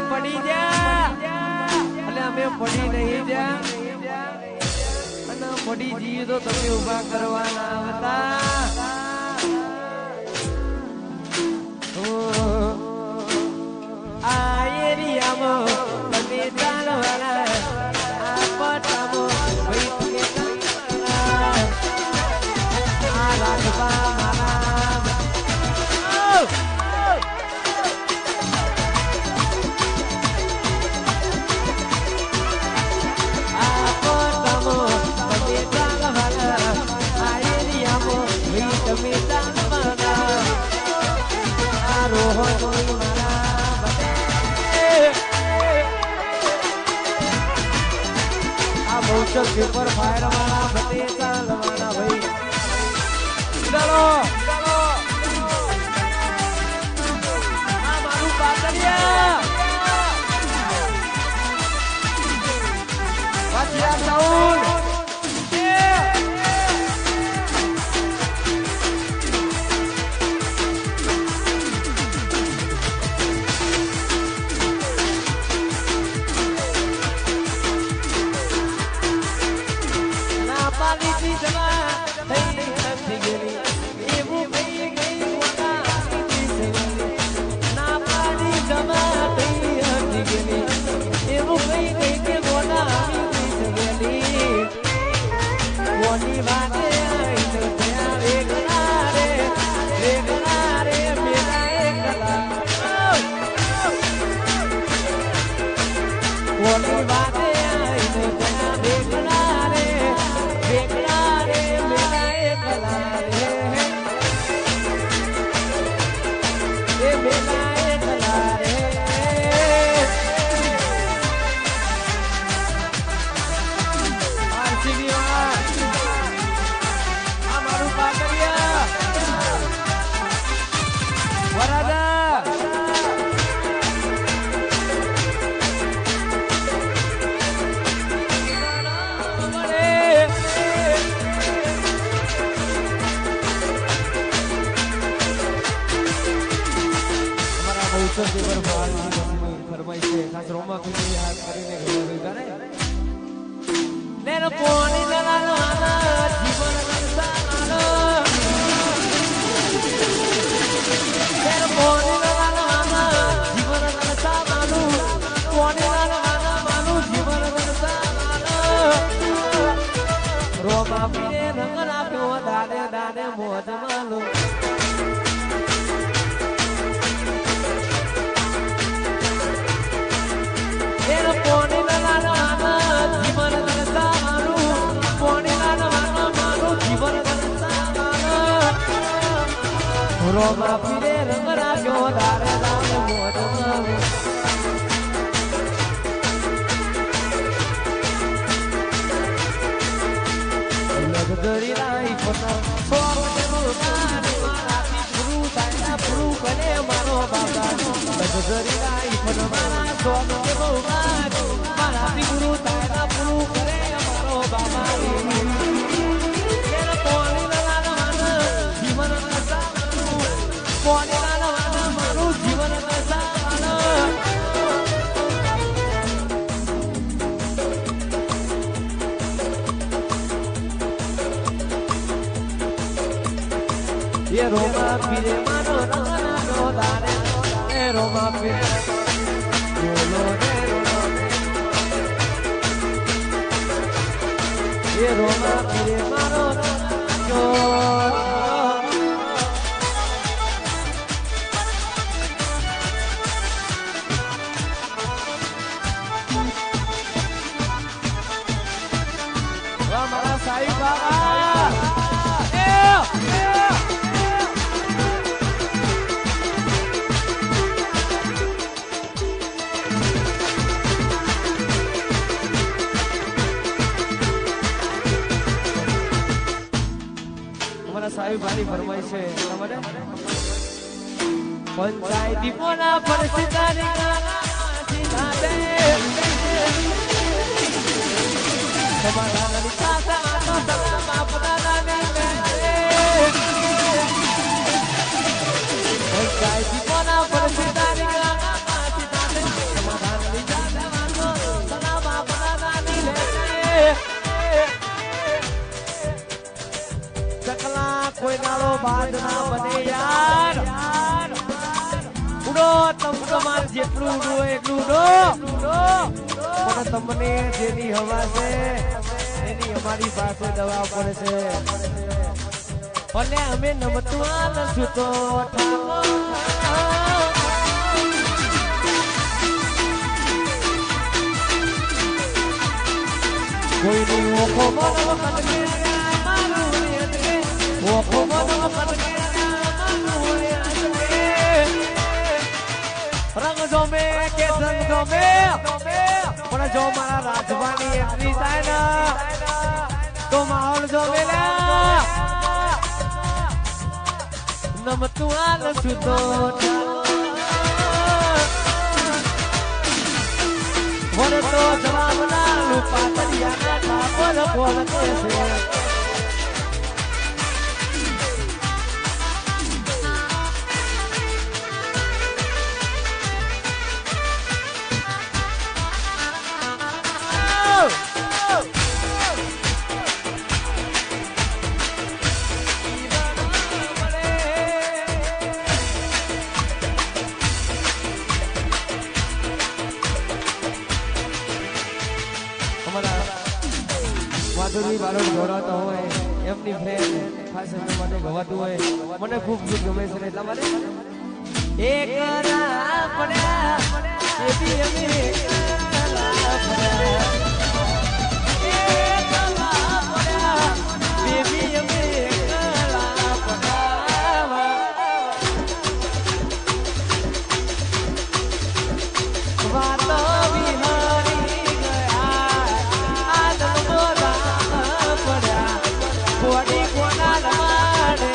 પડી જા એટલે અમે પડી નહીં જા અને પડી જઈએ તો તમે ઉભા કરવાના હતા આ એરિયામાં તમે ચાલવાના આ પટામાં ભાઈ આ રાજબા પેપર ફાયર વાળા બતે ચાલવાના ભાઈ ચાલો આ મારું પાતળિયા વાચિયા સાઉન્ડ પાલી થી જમા થઈ નથી ગયેલી એવું કઈ ગઈ મોટા ના પાલી જમા થઈ નથી ગયેલી એવું કઈ ગઈ કે મોટા ગયેલી કોની વાતે આવી તો ત્યાં વેગના રે મેરા એકલા કોની વાતે આવી તો ત્યાં વેગના રે મેરા એકલા રે એ મેરા એકલા રે ફરમાઈ છે ખાસ રોમા પીને હાથ કરીને ઘરે નેનો પોણી દલાના જીવન સંસારનો નેનો પોણી દલાના જીવન સંસારનો પોણી દલાના માનુ જીવન સંસારનો રોમા પીને રંગ રાખ્યો દાને મોજ માલો રોમા પીરે રંગ રાખ્યો દારે મોજ લગદરી રાઈ પોતા સોમને મુરગાની મારાથી ગુરુ થાય ગુરુ બને મારો બાબા લગદરી રાઈ પોતા મારા સોમને મુરગાની મારાથી ગુરુ થાય ગુરુ કરે મારો બાબા મારું જીવન એ રોમા પીરે માનો નાનો દારે એ રોમા પીરે બોલો રે એ રોમા પીરે માનો નાનો મારા સાહેબ બાબા અમારા સાહેબ ભાઈ ફરમાય છે તમારે પંચાયતી પોના પરિસ્થિતિ સીધા દે સમાધાન સાથે આનો સલામ આપના પંચાયતી કોના પરિસ્થિતિ સમાધાન સાથે આનો સલામ આપના ચકલા કોઈ નાળો બાદ ના બને યાર ઉડો તમ તમાર જેટલું ઉડો એટલું ઉડો પણ તમને જેની હવા છે એની અમારી પાસે દવા પડે છે ભલે અમે નમતું આલશું તો કોઈની ઓખો મનો કટકે મારું ઓખો મનો કટકે રંગ જોમે કે સંગ જોમે પણ જો મારા રાજવાની એન્ટ્રી થાય ને તો માહોલ જોમેલા નમતું આલશું તો વર તો જવાબ ના રૂપા તરિયા ના બોલ બોલ કે છે માધુરી બાળક દોડાતા હોય એમની ફ્રેન્ડ ખાસ એમના માટે ગવાતું હોય મને ખૂબ ગીત ગમે છે એટલા માટે એક ના પડ્યા એથી અમે એકલા પડ્યા બેબી અમે એકલા પડ્યા વાતો વિહારી ગયા આદમો રામ પડ્યા કોડી કોના લાડે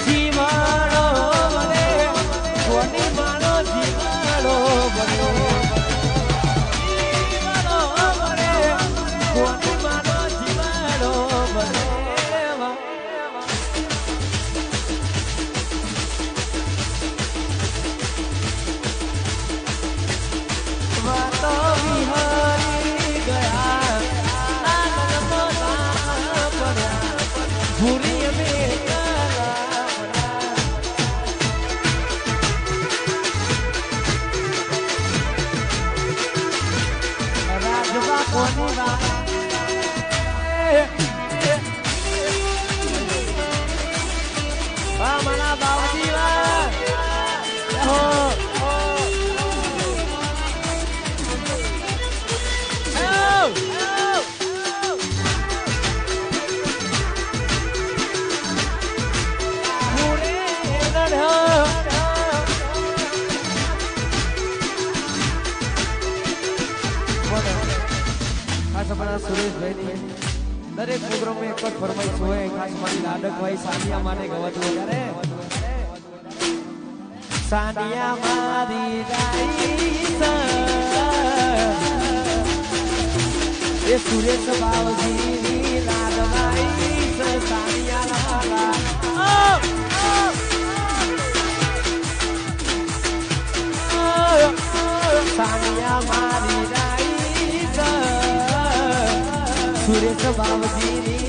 જીવાડો બને કોડી માનો જીવાડો બને જીવાડો બને કોડી માનો જીવાડો બને વાતો વિહારી ગયા આનંદો રામ પડ્યા ભૂરી અમે એકલા પડ્યા રાજવા કોની વાત મારા બાવજી વાત ખાસ અમારા સુરેશભાઈ દરેક પ્રોગ્રામ એક જ ફરમાઈશ હોય ખાસ મારી લાડકભાઈ સાનિયા માટે ગવાતું વધારે સાનિયા મારી એ સુરેશ બાવજીની લાડભાઈ સાનિયા લાલા સાનિયા મારી સુરેશ બાવજીની